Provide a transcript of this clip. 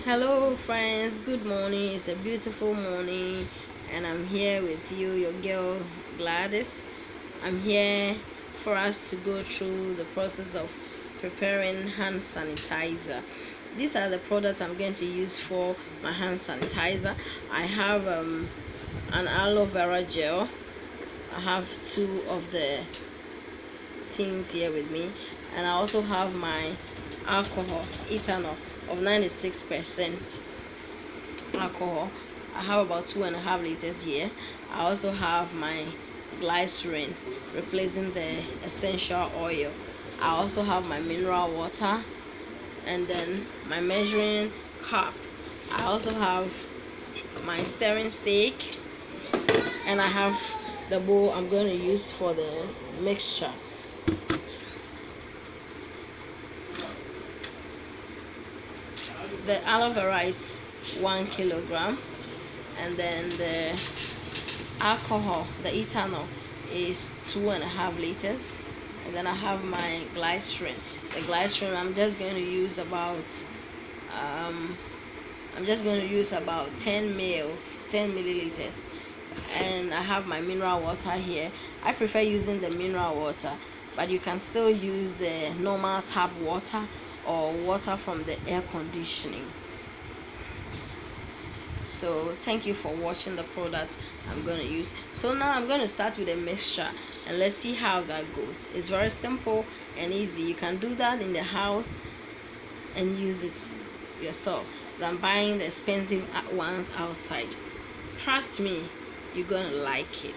Hello, friends. Good morning. It's a beautiful morning, and I'm here with you, your girl Gladys. I'm here for us to go through the process of preparing hand sanitizer. These are the products I'm going to use for my hand sanitizer. I have an aloe vera gel. I have two of the things here with me, and I also have my alcohol, ethanol of 96% alcohol. I have about 2.5 liters here. I also have my glycerin replacing the essential oil. I also have my mineral water, and then my measuring cup. I also have my stirring stick, and I have the bowl I'm going to use for the mixture. The aloe vera is 1 kilogram, and then the alcohol, the ethanol, is 2.5 liters, and then I have my glycerin. The glycerin I'm just going to use about 10 milliliters, and I have my mineral water here. I prefer using the mineral water, but you can still use the normal tap water or water from the air conditioning. So thank you for watching the product I'm going to use. So now I'm going to start with a mixture, and let's see how that goes. It's very simple and easy. You can do that in the house and use it yourself than buying the expensive ones outside. Trust me, you're gonna like it.